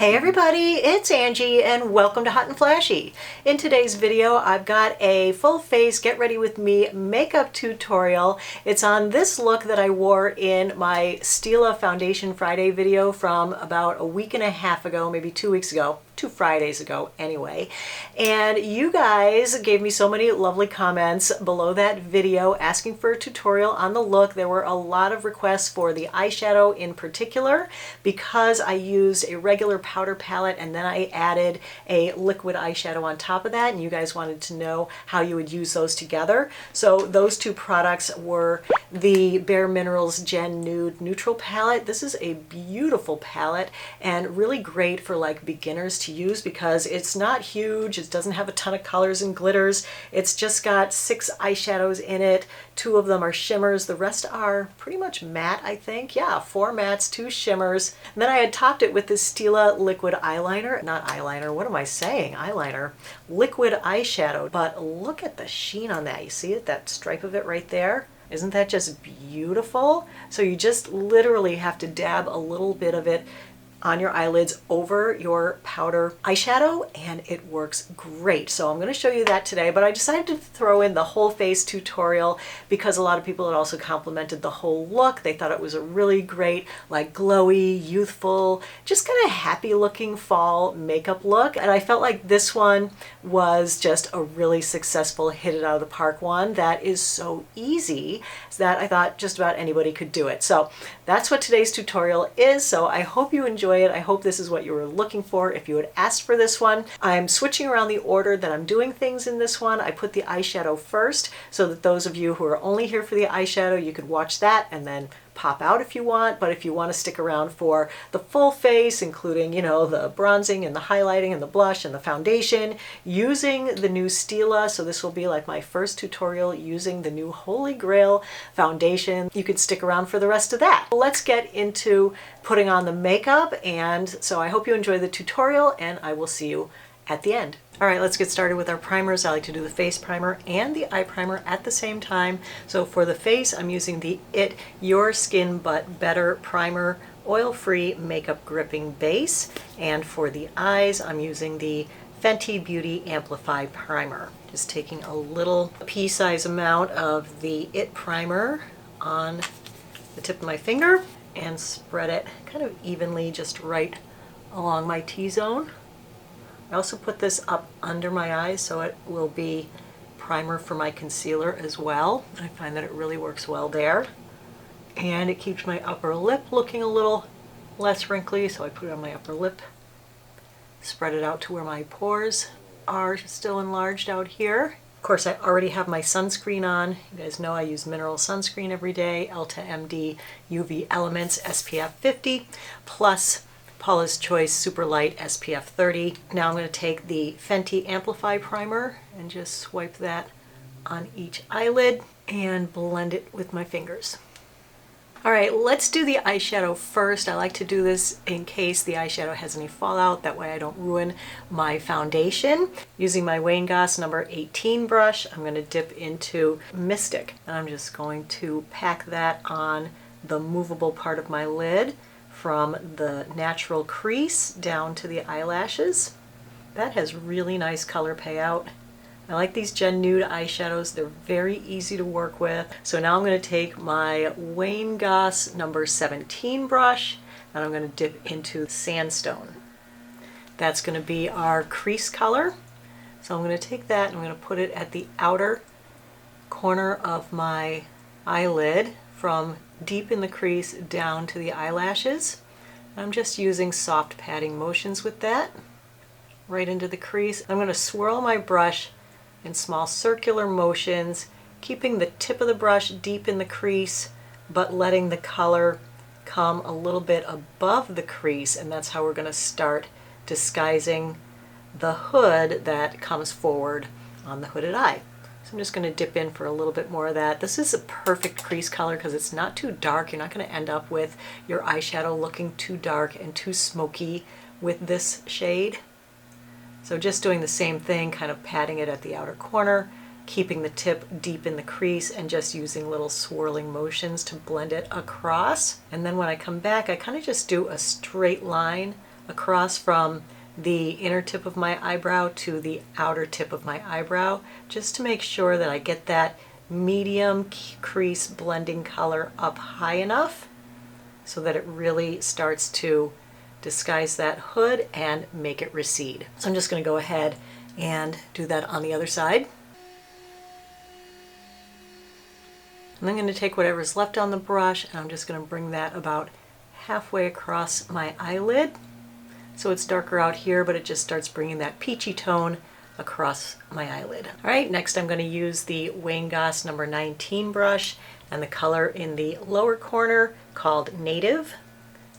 Hey everybody, it's Angie and welcome to Hot and Flashy. In today's video, I've got a full face get ready with me makeup tutorial. It's on this look that I wore in my Stila Foundation Friday video from about a week and a half ago, maybe 2 weeks ago. 2 Fridays ago anyway. And you guys gave me so many lovely comments below that video asking for a tutorial on the look. There were a lot of requests for the eyeshadow in particular because I used a regular powder palette and then I added a liquid eyeshadow on top of that, and you guys wanted to know how you would use those together. So those two products were the Bare Minerals Gen Nude Neutral Palette. This is a beautiful palette and really great for like beginners to use because it's not huge. It doesn't have a ton of colors and glitters. It's just got 6 eyeshadows in it. 2 of them are shimmers. The rest are pretty much matte, I think. Yeah, 4 mattes, 2 shimmers. And then I had topped it with this Stila liquid eyeliner. Not eyeliner, what am I saying? Eyeliner. Liquid eyeshadow. But look at the sheen on that. You see it? That stripe of it right there? Isn't that just beautiful? So you just literally have to dab a little bit of it on your eyelids over your powder eyeshadow and it works great. So I'm going to show you that today, but I decided to throw in the whole face tutorial because a lot of people had also complimented the whole look. They thought it was a really great, like glowy, youthful, just kind of happy looking fall makeup look. And I felt like this one was just a really successful hit it out of the park one that is so easy that I thought just about anybody could do it. So that's what today's tutorial is. So I hope you enjoy it. I hope this is what you were looking for if you had asked for this one. I'm switching around the order that I'm doing things in this one. I put the eyeshadow first so that those of you who are only here for the eyeshadow, you could watch that and then pop out if you want. But if you want to stick around for the full face, including, you know, the bronzing and the highlighting and the blush and the foundation, using the new Stila, so this will be like my first tutorial using the new Holy Grail foundation, you could stick around for the rest of that. Let's get into putting on the makeup, and so I hope you enjoy the tutorial and I will see you at the end. All right, let's get started with our primers. I like to do the face primer and the eye primer at the same time. So for the face, I'm using the Your Skin But Better Primer Oil-Free Makeup Gripping Base. And for the eyes, I'm using the Fenty Beauty Amplify Primer. Just taking a little pea-size amount of the primer on the tip of my finger and spread it kind of evenly just right along my T-zone. I also put this up under my eyes so it will be primer for my concealer as well. I find that it really works well there. And it keeps my upper lip looking a little less wrinkly, so I put it on my upper lip. Spread it out to where my pores are still enlarged out here. Of course, I already have my sunscreen on. You guys know I use mineral sunscreen every day, Elta MD UV Elements SPF 50, plus Paula's Choice Super Light SPF 30. Now I'm going to take the Fenty Amplify Primer and just swipe that on each eyelid and blend it with my fingers. All right, let's do the eyeshadow first. I like to do this in case the eyeshadow has any fallout. That way I don't ruin my foundation. Using my Wayne Goss number 18 brush, I'm going to dip into Mystic. And I'm just going to pack that on the movable part of my lid from the natural crease down to the eyelashes. That has really nice color payout. I like these Gen Nude eyeshadows. They're very easy to work with. So now I'm going to take my Wayne Goss number 17 brush and I'm going to dip into Sandstone. That's going to be our crease color. So I'm going to take that and I'm going to put it at the outer corner of my eyelid from deep in the crease down to the eyelashes. I'm just using soft patting motions with that right into the crease. I'm going to swirl my brush in small circular motions, keeping the tip of the brush deep in the crease but letting the color come a little bit above the crease, and that's how we're going to start disguising the hood that comes forward on the hooded eye. I'm just going to dip in for a little bit more of that. This is a perfect crease color because it's not too dark. You're not going to end up with your eyeshadow looking too dark and too smoky with this shade. So just doing the same thing, kind of patting it at the outer corner, keeping the tip deep in the crease and just using little swirling motions to blend it across. And then when I come back, I kind of just do a straight line across from the inner tip of my eyebrow to the outer tip of my eyebrow, just to make sure that I get that medium crease blending color up high enough so that it really starts to disguise that hood and make it recede. So I'm just going to go ahead and do that on the other side. And I'm going to take whatever's left on the brush and I'm just going to bring that about halfway across my eyelid. So it's darker out here, but it just starts bringing that peachy tone across my eyelid. All right, next I'm going to use the Wayne Goss number 19 brush and the color in the lower corner called Native.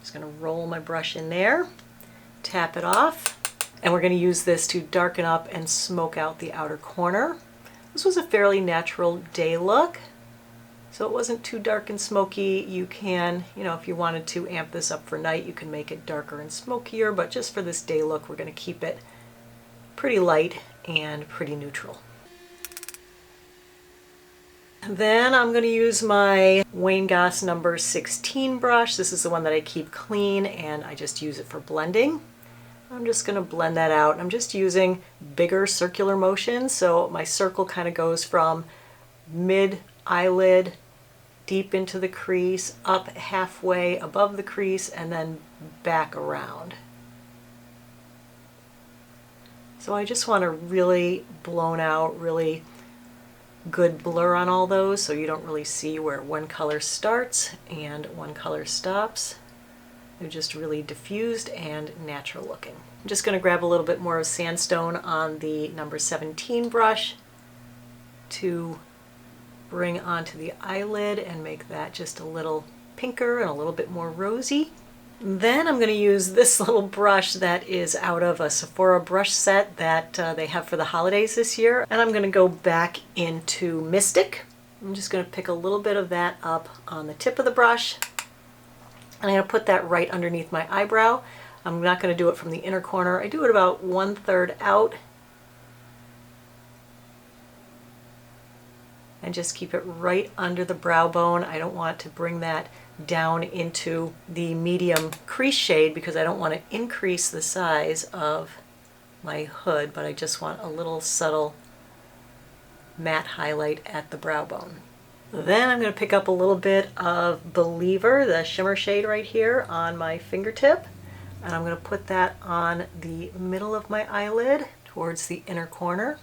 Just going to roll my brush in there, tap it off, and we're going to use this to darken up and smoke out the outer corner. This was a fairly natural day look, so it wasn't too dark and smoky. You can, if you wanted to amp this up for night, you can make it darker and smokier, but just for this day look, we're going to keep it pretty light and pretty neutral. Then I'm going to use my Wayne Goss number 16 brush. This is the one that I keep clean and I just use it for blending. I'm just going to blend that out. I'm just using bigger circular motions, so my circle kind of goes from mid eyelid deep into the crease, up halfway above the crease, and then back around. So I just want a really blown out, really good blur on all those so you don't really see where one color starts and one color stops. They're just really diffused and natural looking. I'm just going to grab a little bit more of sandstone on the number 17 brush to bring onto the eyelid and make that just a little pinker and a little bit more rosy. Then I'm going to use this little brush that is out of a Sephora brush set that they have for the holidays this year. And I'm going to go back into Mystic. I'm just going to pick a little bit of that up on the tip of the brush. And I'm going to put that right underneath my eyebrow. I'm not going to do it from the inner corner. I do it about 1/3 out. And just keep it right under the brow bone. I don't want to bring that down into the medium crease shade because I don't want to increase the size of my hood, but I just want a little subtle matte highlight at the brow bone. Then I'm going to pick up a little bit of Believer, the shimmer shade right here, on my fingertip, and I'm going to put that on the middle of my eyelid towards the inner corner.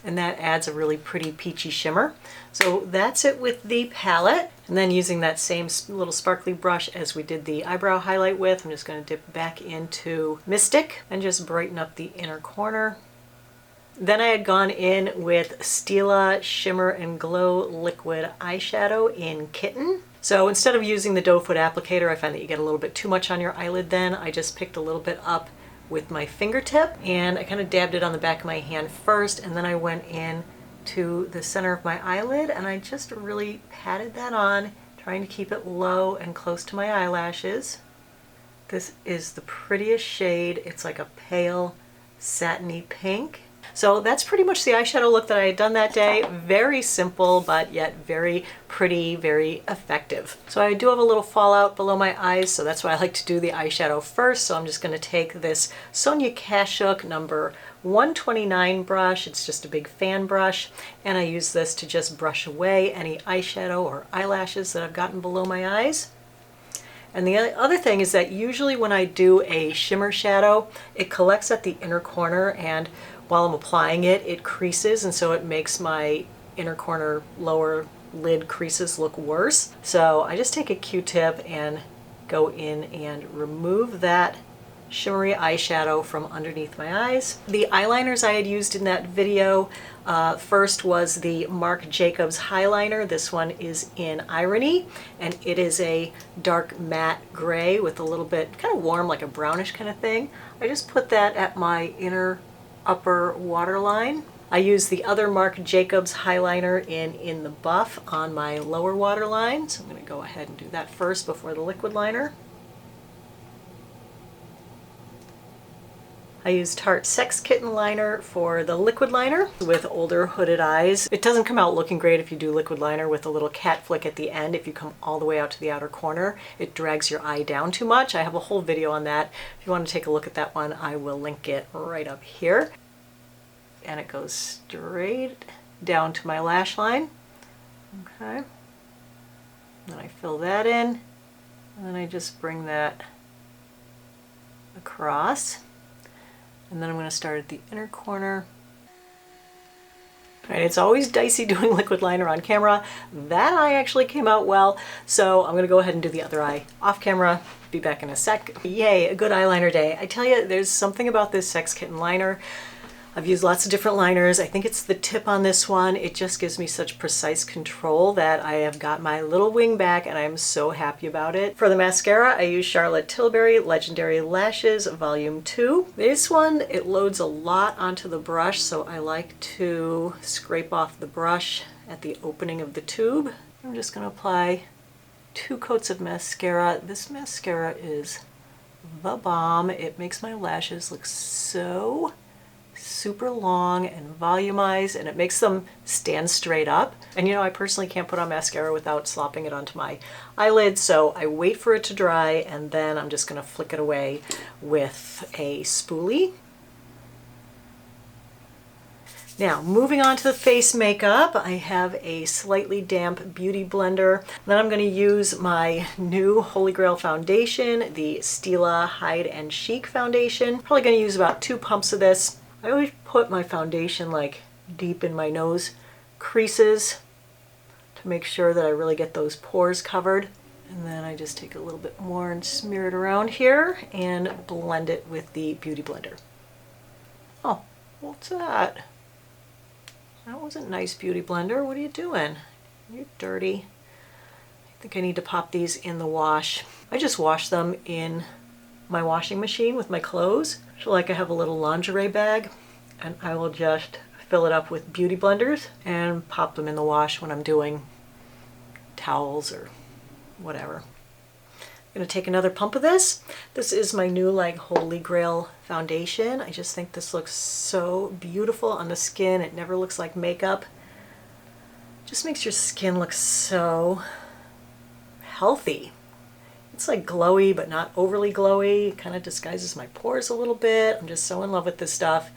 And that adds a really pretty peachy shimmer. So that's it with the palette. And then using that same little sparkly brush as we did the eyebrow highlight with, I'm just going to dip back into Mystic and just brighten up the inner corner. Then I had gone in with Stila Shimmer and Glow Liquid Eyeshadow in Kitten. So instead of using the doe foot applicator, I find that you get a little bit too much on your eyelid then. I just picked a little bit up with my fingertip and I kind of dabbed it on the back of my hand first, and then I went in to the center of my eyelid and I just really patted that on, trying to keep it low and close to my eyelashes. This is the prettiest shade. It's like a pale satiny pink. So that's pretty much the eyeshadow look that I had done that day. Very simple, but yet very pretty, very effective. So I do have a little fallout below my eyes, so that's why I like to do the eyeshadow first. So I'm just going to take this Sonia Kashuk number 129 brush. It's just a big fan brush, and I use this to just brush away any eyeshadow or eyelashes that I've gotten below my eyes. And the other thing is that usually when I do a shimmer shadow, it collects at the inner corner, and while I'm applying it, it creases, and so it makes my inner corner lower lid creases look worse. So I just take a Q-tip and go in and remove that shimmery eyeshadow from underneath my eyes. The eyeliners I had used in that video, first was the Marc Jacobs Highliner. This one is in Irony, and it is a dark matte gray with a little bit kind of warm, like a brownish kind of thing. I just put that at my inner upper waterline. I use the other Marc Jacobs Highliner in the Buff on my lower waterline, so I'm going to go ahead and do that first before the liquid liner. I use Tarte Sex Kitten Liner for the liquid liner with older hooded eyes. It doesn't come out looking great if you do liquid liner with a little cat flick at the end. If you come all the way out to the outer corner, it drags your eye down too much. I have a whole video on that. If you want to take a look at that one, I will link it right up here. And it goes straight down to my lash line. Okay. Then I fill that in, and then I just bring that across. And then I'm going to start at the inner corner. Right, it's always dicey doing liquid liner on camera. That eye actually came out well, so I'm going to go ahead and do the other eye off camera. Be back in a sec. Yay, a good eyeliner day. I tell you, there's something about this Sex Kitten liner. I've used lots of different liners. I think it's the tip on this one. It just gives me such precise control that I have got my little wing back and I'm so happy about it. For the mascara, I use Charlotte Tilbury Legendary Lashes Volume 2. This one, it loads a lot onto the brush, so I like to scrape off the brush at the opening of the tube. I'm just going to apply 2 coats of mascara. This mascara is the bomb. It makes my lashes look so super long and volumized, and it makes them stand straight up. And you know, I personally can't put on mascara without slopping it onto my eyelids, so I wait for it to dry and then I'm just going to flick it away with a spoolie. Now, moving on to the face makeup, I have a slightly damp beauty blender. Then I'm going to use my new Holy Grail foundation, the Stila Hide and Chic foundation. Probably going to use about 2 pumps of this. I always put my foundation like deep in my nose creases to make sure that I really get those pores covered. And then I just take a little bit more and smear it around here and blend it with the beauty blender. Oh, what's that? That wasn't nice, beauty blender. What are you doing? You're dirty. I think I need to pop these in the wash. I just wash them in my washing machine with my clothes. So like I have a little lingerie bag, and I will just fill it up with beauty blenders and pop them in the wash when I'm doing towels or whatever. I'm gonna take another pump of this. This is my new like Holy Grail foundation. I just think this looks so beautiful on the skin. It never looks like makeup. Just makes your skin look so healthy. It's like glowy, but not overly glowy. It kind of disguises my pores a little bit. I'm just so in love with this stuff.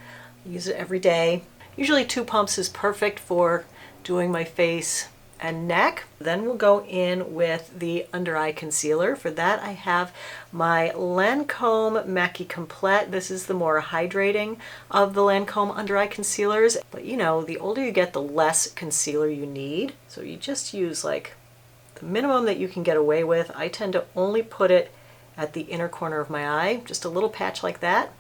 I use it every day. Usually 2 pumps is perfect for doing my face and neck. Then we'll go in with the under eye concealer. For that, I have my Lancome Mackie Complete. This is the more hydrating of the Lancome under eye concealers. But you know, the older you get, the less concealer you need. So you just use like the minimum that you can get away with. I tend to only put it at the inner corner of my eye, just a little patch like that.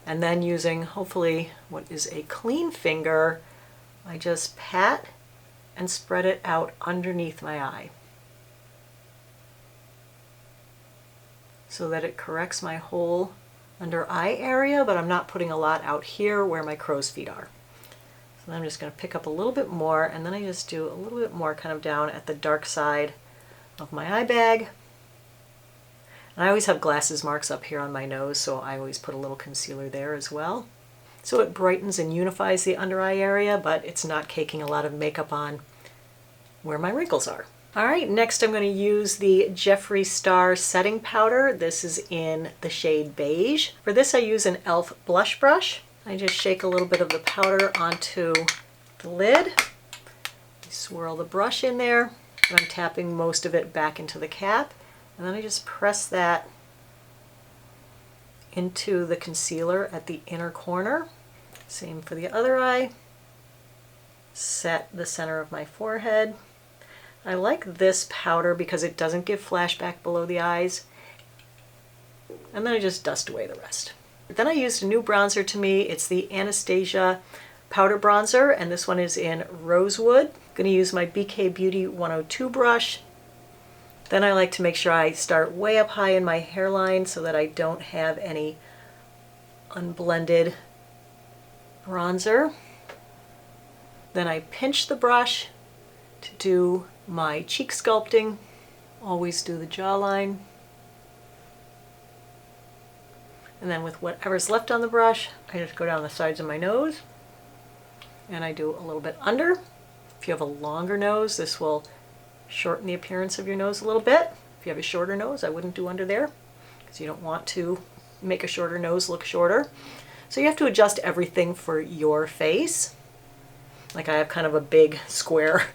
And then using, hopefully, what is a clean finger, I just pat and spread it out underneath my eye so that it corrects my whole under eye area, but I'm not putting a lot out here where my crow's feet are. So I'm just going to pick up a little bit more, and then I just do a little bit more kind of down at the dark side of my eye bag. And I always have glasses marks up here on my nose, so I always put a little concealer there as well. So it brightens and unifies the under eye area, but it's not caking a lot of makeup on where my wrinkles are. All right, next I'm going to use the Jeffree Star setting powder. This is in the shade beige. For this I use an e.l.f. blush brush. I just shake a little bit of the powder onto the lid. Swirl the brush in there, and I'm tapping most of it back into the cap. And then I just press that into the concealer at the inner corner. Same for the other eye. Set the center of my forehead. I like this powder because it doesn't give flashback below the eyes. And then I just dust away the rest. Then I used a new bronzer to me. It's the Anastasia powder bronzer, and this one is in Rosewood. I'm going to use my BK Beauty 102 brush. Then I like to make sure I start way up high in my hairline so that I don't have any unblended bronzer. Then I pinch the brush to do my cheek sculpting. Always do the jawline. And then with whatever's left on the brush, I just go down the sides of my nose and I do a little bit under. If you have a longer nose, this will shorten the appearance of your nose a little bit. If you have a shorter nose, I wouldn't do under there because you don't want to make a shorter nose look shorter. So you have to adjust everything for your face. Like I have kind of a big square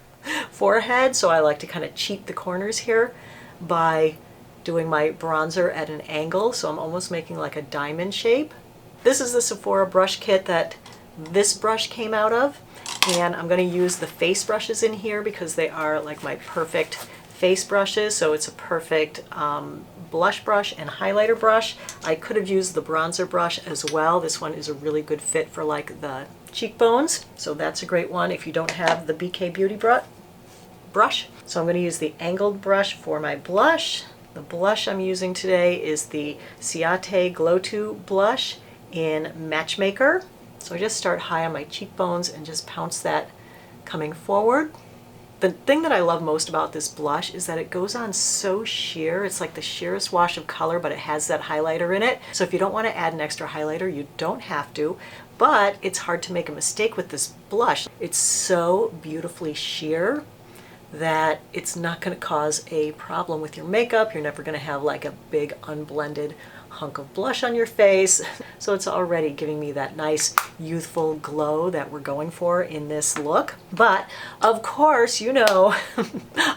forehead, so I like to kind of cheat the corners here by doing my bronzer at an angle, so I'm almost making like a diamond shape. This is the Sephora brush kit that this brush came out of, and I'm going to use the face brushes in here because they are like my perfect face brushes, so it's a perfect blush brush and highlighter brush. I could have used the bronzer brush as well. This one is a really good fit for like the cheekbones, so that's a great one if you don't have the BK Beauty brush. So I'm going to use the angled brush for my blush. The blush I'm using today is the Ciate Glow 2 blush in Matchmaker. So I just start high on my cheekbones and just pounce that coming forward. The thing that I love most about this blush is that it goes on so sheer. It's like the sheerest wash of color, but it has that highlighter in it. So if you don't want to add an extra highlighter, you don't have to, but it's hard to make a mistake with this blush. It's so beautifully sheer that it's not going to cause a problem with your makeup. You're never going to have like a big unblended hunk of blush on your face. So it's already giving me that nice youthful glow that we're going for in this look. But of course, you know,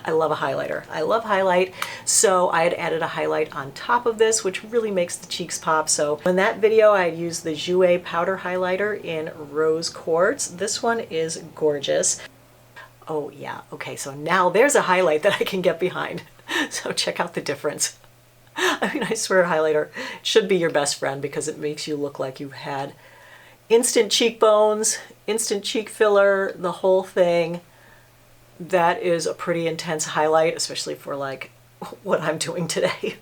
I love a highlighter. I love highlight. So I had added a highlight on top of this, which really makes the cheeks pop. So in that video, I used the Jouer powder highlighter in Rose Quartz. This one is gorgeous. Oh yeah, okay, so now there's a highlight that I can get behind. So check out the difference. I mean, I swear highlighter should be your best friend because it makes you look like you've had instant cheekbones, instant cheek filler, the whole thing. That is a pretty intense highlight, especially for like what I'm doing today.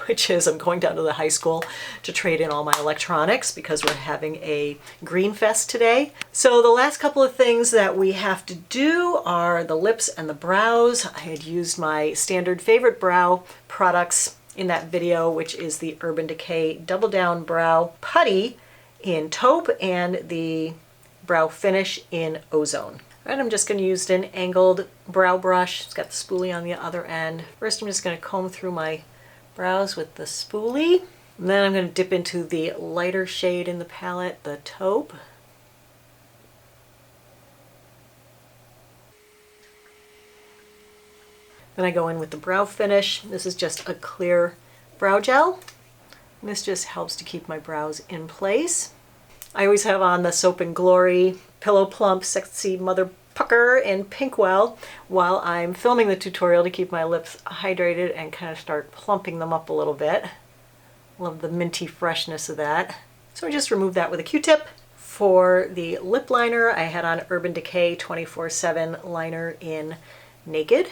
Which is I'm going down to the high school to trade in all my electronics because we're having a green fest today. So the last couple of things that we have to do are the lips and the brows. I had used my standard favorite brow products in that video, which is the Urban Decay Double Down Brow Putty in Taupe and the Brow Finish in Ozone. Right, I'm just going to use an angled brow brush. It's got the spoolie on the other end. First, I'm just going to comb through my brows with the spoolie. And then I'm going to dip into the lighter shade in the palette, the Taupe. Then I go in with the brow finish. This is just a clear brow gel. And this just helps to keep my brows in place. I always have on the Soap and Glory Pillow Plump Sexy Mother Pucker in Pinkwell while I'm filming the tutorial to keep my lips hydrated and kind of start plumping them up a little bit. Love the minty freshness of that. So I just remove that with a Q-tip. For the lip liner, I had on Urban Decay 24/7 liner in Naked.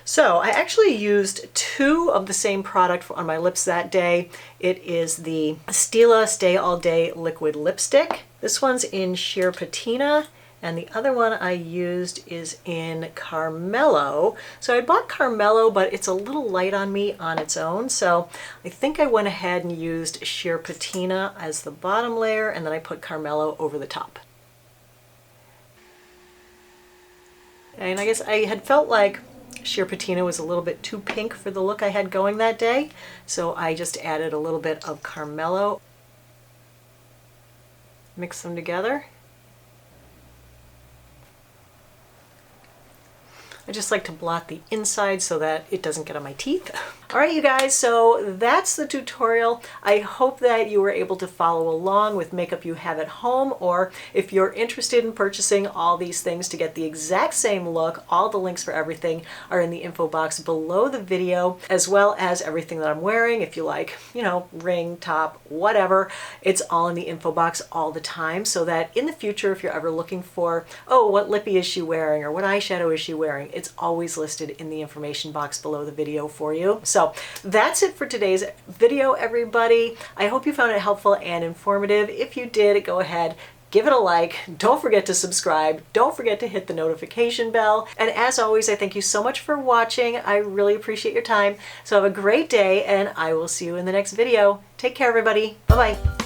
So I actually used two of the same product on my lips that day. It is the Stila Stay All Day Liquid Lipstick. This one's in Sheer Patina, and the other one I used is in Carmelo. So I bought Carmelo, but it's a little light on me on its own, so I think I went ahead and used Sheer Patina as the bottom layer, and then I put Carmelo over the top. And I guess I had felt like Sheer Patina was a little bit too pink for the look I had going that day, so I just added a little bit of Carmelo. Mix them together. I just like to blot the inside so that it doesn't get on my teeth. All right, you guys, so that's the tutorial. I hope that you were able to follow along with makeup you have at home, or if you're interested in purchasing all these things to get the exact same look, all the links for everything are in the info box below the video, as well as everything that I'm wearing. If you like, you know, ring, top, whatever, it's all in the info box all the time, so that in the future, if you're ever looking for, oh, what lippy is she wearing, or what eyeshadow is she wearing, it's always listed in the information box below the video for you. So that's it for today's video, everybody. I hope you found it helpful and informative. If you did, go ahead, give it a like, don't forget to subscribe, don't forget to hit the notification bell, and as always, I thank you so much for watching. I really appreciate your time. So have a great day, and I will see you in the next video. Take care, everybody. Bye-bye.